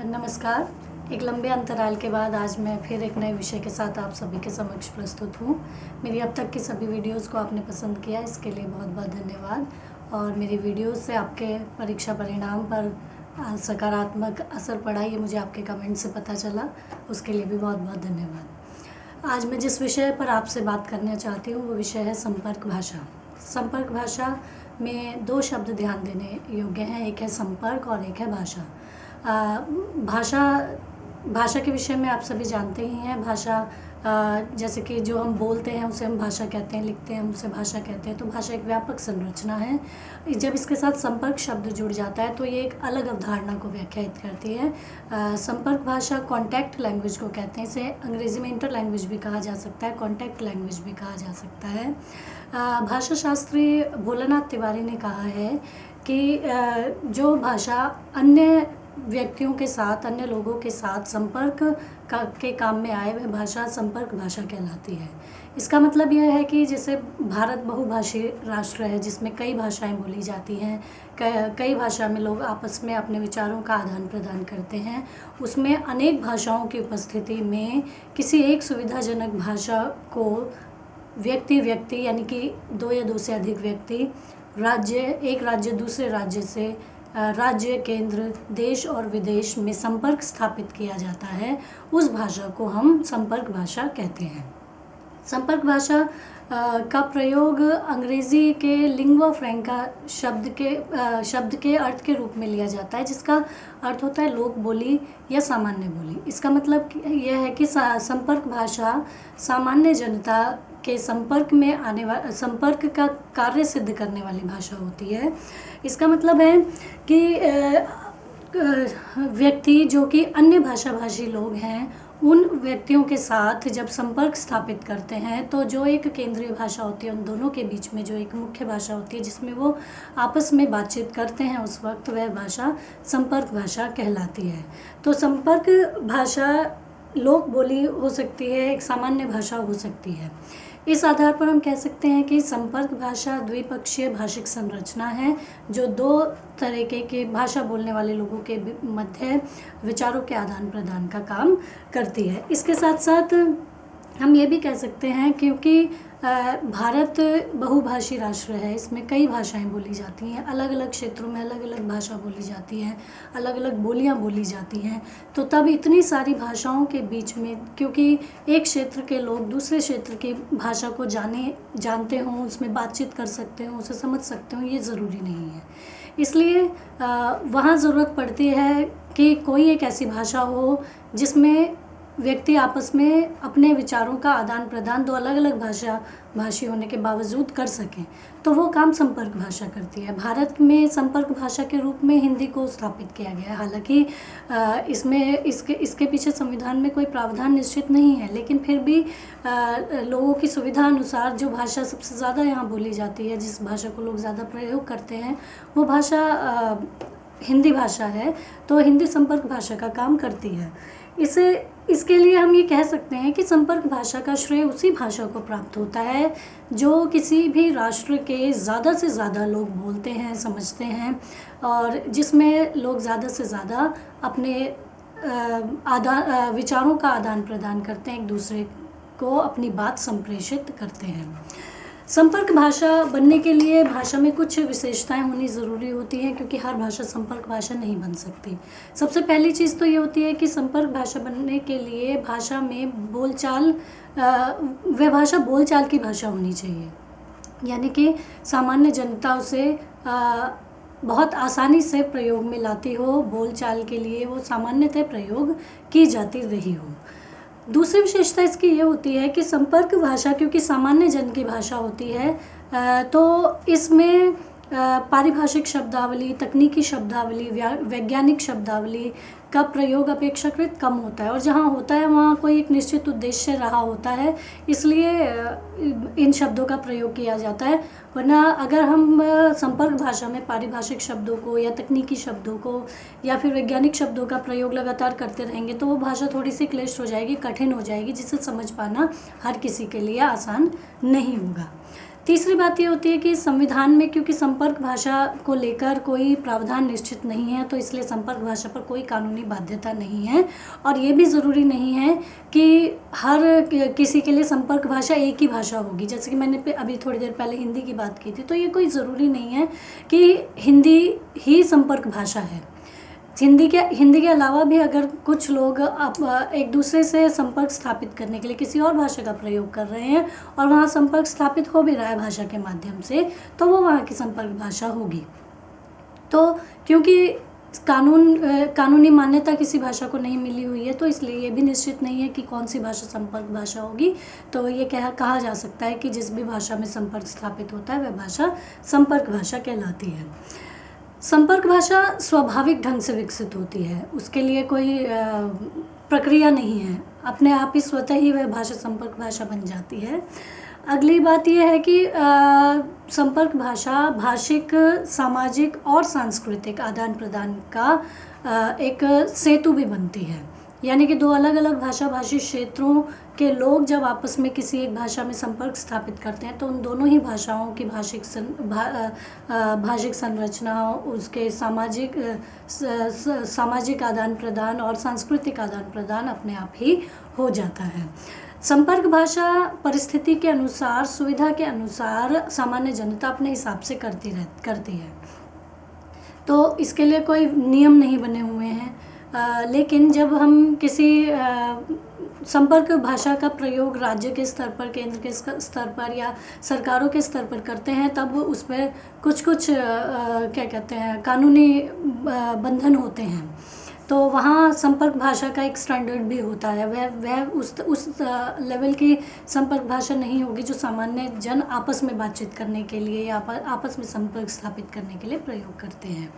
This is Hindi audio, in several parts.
नमस्कार। एक लंबे अंतराल के बाद आज मैं फिर एक नए विषय के साथ आप सभी के समक्ष प्रस्तुत हूँ। मेरी अब तक की सभी वीडियोस को आपने पसंद किया, इसके लिए बहुत बहुत धन्यवाद। और मेरी वीडियोस से आपके परीक्षा परिणाम पर सकारात्मक असर पड़ा, ये मुझे आपके कमेंट से पता चला, उसके लिए भी बहुत बहुत धन्यवाद। आज मैं जिस विषय पर आपसे बात करना चाहती हूँ वो विषय है संपर्क भाषा। संपर्क भाषा में दो शब्द ध्यान देने योग्य हैं, एक है संपर्क और एक है भाषा। भाषा के विषय में आप सभी जानते ही हैं। भाषा जैसे कि जो हम बोलते हैं उसे हम भाषा कहते हैं, लिखते हैं उसे भाषा कहते हैं। तो भाषा एक व्यापक संरचना है। जब इसके साथ संपर्क शब्द जुड़ जाता है तो ये एक अलग अवधारणा को व्याख्यायित करती है। संपर्क भाषा कॉन्टैक्ट लैंग्वेज को कहते हैं। इसे अंग्रेज़ी में इंटर लैंग्वेज भी कहा जा सकता है, कॉन्टैक्ट लैंग्वेज भी कहा जा सकता है। भाषा शास्त्री भोलानाथ तिवारी ने कहा है कि जो भाषा अन्य व्यक्तियों के साथ, अन्य लोगों के साथ संपर्क के काम में आए वह भाषा संपर्क भाषा कहलाती है। इसका मतलब यह है कि जैसे भारत बहुभाषी राष्ट्र है जिसमें कई भाषाएं बोली जाती हैं, कई भाषा में लोग आपस में अपने विचारों का आदान प्रदान करते हैं। उसमें अनेक भाषाओं की उपस्थिति में किसी एक सुविधाजनक भाषा को व्यक्ति यानी कि दो या दो से अधिक व्यक्ति, एक राज्य दूसरे राज्य से, राज्य, केंद्र, देश और विदेश में संपर्क स्थापित किया जाता है, उस भाषा को हम संपर्क भाषा कहते हैं। संपर्क भाषा का प्रयोग अंग्रेज़ी के लिंग्वा फ्रैंका शब्द के अर्थ के रूप में लिया जाता है, जिसका अर्थ होता है लोक बोली या सामान्य बोली। इसका मतलब यह है कि संपर्क भाषा सामान्य जनता के संपर्क में संपर्क का कार्य सिद्ध करने वाली भाषा होती है। इसका मतलब है कि व्यक्ति जो कि अन्य भाषाभाषी लोग हैं उन व्यक्तियों के साथ जब संपर्क स्थापित करते हैं तो जो एक केंद्रीय भाषा होती है, उन दोनों के बीच में जो एक मुख्य भाषा होती है जिसमें वो आपस में बातचीत करते हैं, उस वक्त वह भाषा संपर्क भाषा कहलाती है। तो संपर्क भाषा लोक बोली हो सकती है, एक सामान्य भाषा हो सकती है। इस आधार पर हम कह सकते हैं कि संपर्क भाषा द्विपक्षीय भाषिक संरचना है जो दो तरीके के भाषा बोलने वाले लोगों के मध्य विचारों के आदान प्रदान का काम करती है। इसके साथ साथ हम ये भी कह सकते हैं क्योंकि भारत बहुभाषी राष्ट्र है, इसमें कई भाषाएं बोली जाती हैं, अलग अलग क्षेत्रों में अलग अलग भाषा बोली जाती है, अलग अलग बोलियां बोली जाती हैं। तो तब इतनी सारी भाषाओं के बीच में, क्योंकि एक क्षेत्र के लोग दूसरे क्षेत्र की भाषा को जानते हों, उसमें बातचीत कर सकते हों, उसे समझ सकते हों, ये ज़रूरी नहीं है। इसलिए वहाँ ज़रूरत पड़ती है कि कोई एक ऐसी भाषा हो जिसमें व्यक्ति आपस में अपने विचारों का आदान प्रदान दो अलग अलग भाषी होने के बावजूद कर सकें, तो वो काम संपर्क भाषा करती है। भारत में संपर्क भाषा के रूप में हिंदी को स्थापित किया गया है। हालांकि इसके पीछे संविधान में कोई प्रावधान निश्चित नहीं है, लेकिन फिर भी लोगों की सुविधा अनुसार जो भाषा सबसे ज़्यादा यहाँ बोली जाती है, जिस भाषा को लोग ज़्यादा प्रयोग करते हैं, वो भाषा हिंदी भाषा है। तो हिंदी संपर्क भाषा का काम करती है। इसके लिए हम ये कह सकते हैं कि संपर्क भाषा का श्रेय उसी भाषा को प्राप्त होता है जो किसी भी राष्ट्र के ज़्यादा से ज़्यादा लोग बोलते हैं, समझते हैं, और जिसमें लोग ज़्यादा से ज़्यादा अपने विचारों का आदान प्रदान करते हैं, एक दूसरे को अपनी बात संप्रेषित करते हैं। संपर्क भाषा बनने के लिए भाषा में कुछ विशेषताएं होनी ज़रूरी होती हैं, क्योंकि हर भाषा संपर्क भाषा नहीं बन सकती। सबसे पहली चीज़ तो ये होती है कि संपर्क भाषा बनने के लिए भाषा में वह भाषा बोलचाल की भाषा होनी चाहिए, यानी कि सामान्य जनता उसे बहुत आसानी से प्रयोग में लाती हो, बोलचाल के लिए वो सामान्यतः प्रयोग की जाती रही हो। दूसरी विशेषता इसकी ये होती है कि संपर्क भाषा क्योंकि सामान्य जन की भाषा होती है, तो इसमें पारिभाषिक शब्दावली, तकनीकी शब्दावली, वैज्ञानिक शब्दावली का प्रयोग अपेक्षाकृत कम होता है, और जहाँ होता है वहाँ कोई एक निश्चित उद्देश्य रहा होता है, इसलिए इन शब्दों का प्रयोग किया जाता है। वरना अगर हम संपर्क भाषा में पारिभाषिक शब्दों को या तकनीकी शब्दों को या फिर वैज्ञानिक शब्दों का प्रयोग लगातार करते रहेंगे तो वो भाषा थोड़ी सी क्लिष्ट हो जाएगी, कठिन हो जाएगी, जिसे समझ पाना हर किसी के लिए आसान नहीं होगा। तीसरी बात ये होती है कि संविधान में क्योंकि संपर्क भाषा को लेकर कोई प्रावधान निश्चित नहीं है, तो इसलिए संपर्क भाषा पर कोई कानूनी बाध्यता नहीं है। और ये भी ज़रूरी नहीं है कि हर किसी के लिए संपर्क भाषा एक ही भाषा होगी। जैसे कि मैंने अभी थोड़ी देर पहले हिंदी की बात की थी, तो ये कोई ज़रूरी नहीं है कि हिंदी ही संपर्क भाषा है। हिंदी के अलावा भी अगर कुछ लोग एक दूसरे से संपर्क स्थापित करने के लिए किसी और भाषा का प्रयोग कर रहे हैं और वहाँ संपर्क स्थापित हो भी रहा है भाषा के माध्यम से, तो वो वहाँ की संपर्क भाषा होगी। तो क्योंकि कानूनी मान्यता किसी भाषा को नहीं मिली हुई है, तो इसलिए ये भी निश्चित नहीं है कि कौन सी भाषा संपर्क भाषा होगी। तो ये कहा जा सकता है कि जिस भी भाषा में संपर्क स्थापित होता है वह भाषा संपर्क भाषा कहलाती है। संपर्क भाषा स्वाभाविक ढंग से विकसित होती है, उसके लिए कोई प्रक्रिया नहीं है, अपने आप ही स्वतः ही वह भाषा संपर्क भाषा बन जाती है। अगली बात यह है कि संपर्क भाषा भाषिक, सामाजिक और सांस्कृतिक आदान प्रदान का एक सेतु भी बनती है। यानी कि दो अलग अलग भाषी क्षेत्रों के लोग जब आपस में किसी एक भाषा में संपर्क स्थापित करते हैं, तो उन दोनों ही भाषाओं की भाषिक संरचना, उसके सामाजिक आदान प्रदान और सांस्कृतिक आदान प्रदान अपने आप ही हो जाता है। संपर्क भाषा परिस्थिति के अनुसार, सुविधा के अनुसार सामान्य जनता अपने हिसाब से करती है। तो इसके लिए कोई नियम नहीं बने हुए हैं। लेकिन जब हम किसी संपर्क भाषा का प्रयोग राज्य के स्तर पर, केंद्र के स्तर पर या सरकारों के स्तर पर करते हैं, तब उसमें कुछ क्या कहते हैं, कानूनी बंधन होते हैं। तो वहाँ संपर्क भाषा का एक स्टैंडर्ड भी होता है। वह उस लेवल की संपर्क भाषा नहीं होगी जो सामान्य जन आपस में बातचीत करने के लिए या आपस में संपर्क स्थापित करने के लिए प्रयोग करते हैं।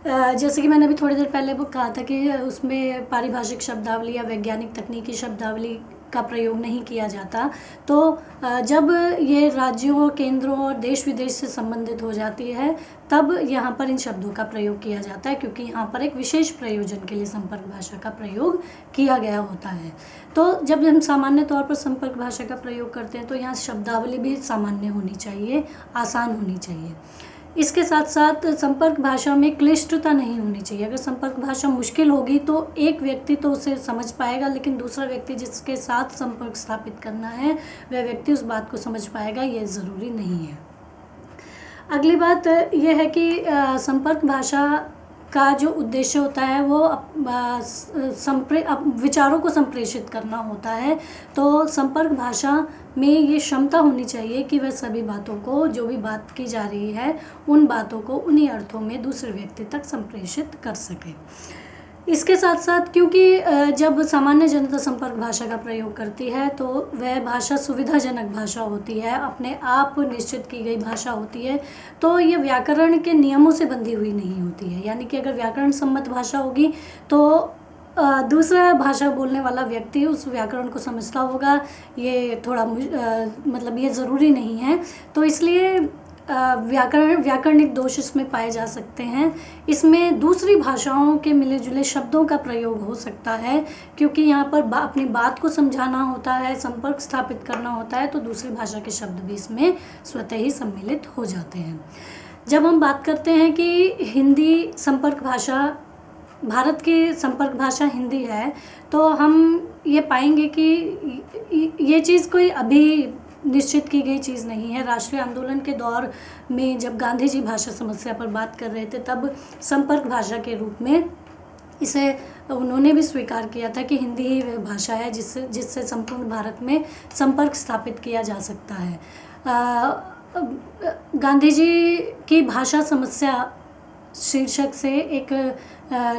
जैसे कि मैंने अभी थोड़ी देर पहले वो कहा था कि उसमें पारिभाषिक शब्दावली या वैज्ञानिक तकनीकी शब्दावली का प्रयोग नहीं किया जाता। तो जब ये राज्यों, केंद्रों और देश विदेश से संबंधित हो जाती है, तब यहाँ पर इन शब्दों का प्रयोग किया जाता है, क्योंकि यहाँ पर एक विशेष प्रयोजन के लिए संपर्क भाषा का प्रयोग किया गया होता है। तो जब हम सामान्य तौर पर संपर्क भाषा का प्रयोग करते हैं, तो यहाँ शब्दावली भी सामान्य होनी चाहिए, आसान होनी चाहिए। इसके साथ साथ संपर्क भाषा में क्लिष्टता नहीं होनी चाहिए। अगर संपर्क भाषा मुश्किल होगी तो एक व्यक्ति तो उसे समझ पाएगा, लेकिन दूसरा व्यक्ति जिसके साथ संपर्क स्थापित करना है वह व्यक्ति उस बात को समझ पाएगा, ये ज़रूरी नहीं है। अगली बात यह है कि संपर्क भाषा का जो उद्देश्य होता है वो विचारों को संप्रेषित करना होता है। तो संपर्क भाषा में ये क्षमता होनी चाहिए कि वह सभी बातों को, जो भी बात की जा रही है, उन बातों को उन्हीं अर्थों में दूसरे व्यक्ति तक संप्रेषित कर सके। इसके साथ साथ क्योंकि जब सामान्य जनता संपर्क भाषा का प्रयोग करती है, तो वह भाषा सुविधाजनक भाषा होती है, अपने आप निश्चित की गई भाषा होती है। तो ये व्याकरण के नियमों से बंधी हुई नहीं होती है। यानी कि अगर व्याकरण सम्मत भाषा होगी तो दूसरा भाषा बोलने वाला व्यक्ति उस व्याकरण को समझता होगा, ये थोड़ा मतलब ये ज़रूरी नहीं है। तो इसलिए व्याकरणिक दोष इसमें पाए जा सकते हैं। इसमें दूसरी भाषाओं के मिले जुले शब्दों का प्रयोग हो सकता है, क्योंकि यहाँ पर अपनी बात को समझाना होता है, संपर्क स्थापित करना होता है, तो दूसरी भाषा के शब्द भी इसमें स्वतः ही सम्मिलित हो जाते हैं। जब हम बात करते हैं कि हिंदी संपर्क भाषा, भारत की संपर्क भाषा हिंदी है, तो हम ये पाएंगे कि ये चीज़ कोई अभी निश्चित की गई चीज़ नहीं है। राष्ट्रीय आंदोलन के दौर में जब गांधी जी भाषा समस्या पर बात कर रहे थे, तब संपर्क भाषा के रूप में इसे उन्होंने भी स्वीकार किया था कि हिंदी ही वह भाषा है जिससे संपूर्ण भारत में संपर्क स्थापित किया जा सकता है। गांधी जी की भाषा समस्या शीर्षक से एक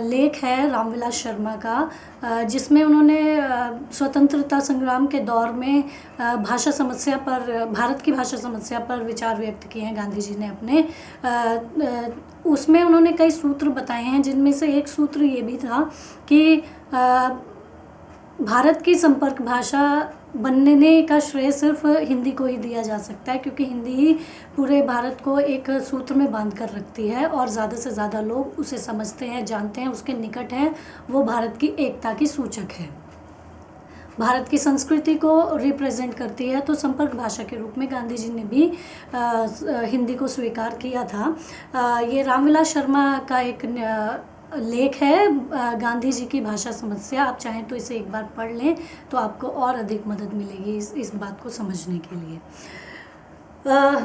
लेख है रामविलास शर्मा का, जिसमें उन्होंने स्वतंत्रता संग्राम के दौर में भाषा समस्या पर, भारत की भाषा समस्या पर विचार व्यक्त किए हैं गांधी जी ने अपने। उसमें उन्होंने कई सूत्र बताए हैं, जिनमें से एक सूत्र ये भी था कि भारत की संपर्क भाषा बनने का श्रेय सिर्फ हिंदी को ही दिया जा सकता है, क्योंकि हिंदी ही पूरे भारत को एक सूत्र में बांध कर रखती है और ज़्यादा से ज़्यादा लोग उसे समझते हैं, जानते हैं, उसके निकट हैं, वो भारत की एकता की सूचक है। भारत की संस्कृति को रिप्रेजेंट करती है। तो संपर्क भाषा के रूप में गांधी जी ने भी हिंदी को स्वीकार किया था। ये रामविलास शर्मा का एक लेख है, गांधी जी की भाषा समस्या। आप चाहें तो इसे एक बार पढ़ लें तो आपको और अधिक मदद मिलेगी इस बात को समझने के लिए।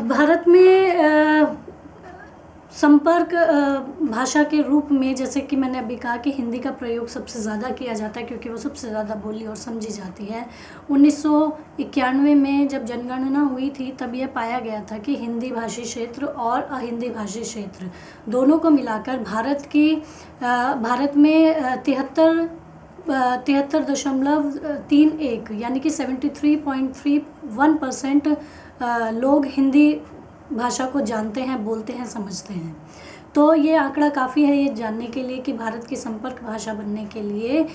भारत में संपर्क भाषा के रूप में, जैसे कि मैंने अभी कहा कि हिंदी का प्रयोग सबसे ज़्यादा किया जाता है क्योंकि वो सबसे ज़्यादा बोली और समझी जाती है। 1991 में जब जनगणना हुई थी तब यह पाया गया था कि हिंदी भाषी क्षेत्र और अहिंदी भाषी क्षेत्र दोनों को मिलाकर भारत में 73.31 यानी कि 73.31% लोग हिंदी भाषा को जानते हैं, बोलते हैं, समझते हैं। तो ये आंकड़ा काफ़ी है ये जानने के लिए कि भारत की संपर्क भाषा बनने के लिए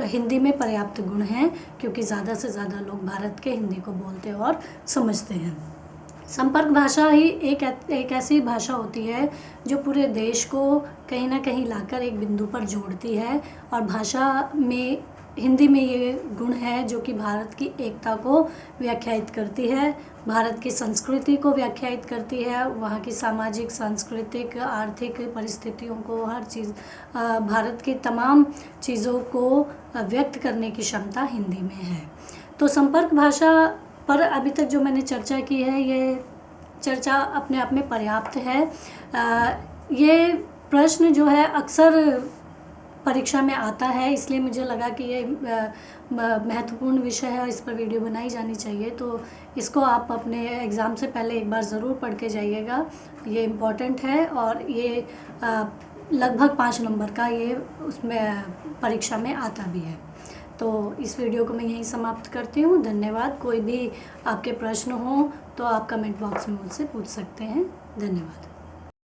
हिंदी में पर्याप्त गुण हैं, क्योंकि ज़्यादा से ज़्यादा लोग भारत के हिंदी को बोलते और समझते हैं। संपर्क भाषा ही एक ऐसी भाषा होती है जो पूरे देश को कहीं ना कहीं लाकर एक बिंदु पर जोड़ती है, और भाषा में हिंदी में ये गुण है जो कि भारत की एकता को व्याख्यायित करती है, भारत की संस्कृति को व्याख्यायित करती है, वहाँ की सामाजिक, सांस्कृतिक, आर्थिक परिस्थितियों को, हर चीज़, भारत की तमाम चीज़ों को व्यक्त करने की क्षमता हिंदी में है। तो संपर्क भाषा पर अभी तक जो मैंने चर्चा की है, ये चर्चा अपने आप में पर्याप्त है। ये प्रश्न जो है अक्सर परीक्षा में आता है, इसलिए मुझे लगा कि ये महत्वपूर्ण विषय है और इस पर वीडियो बनाई जानी चाहिए। तो इसको आप अपने एग्ज़ाम से पहले एक बार ज़रूर पढ़ के जाइएगा, ये इम्पॉर्टेंट है और ये लगभग 5 नंबर का ये उसमें परीक्षा में आता भी है। तो इस वीडियो को मैं यहीं समाप्त करती हूँ। धन्यवाद। कोई भी आपके प्रश्न हो तो आप कमेंट बॉक्स में मुझसे पूछ सकते हैं। धन्यवाद।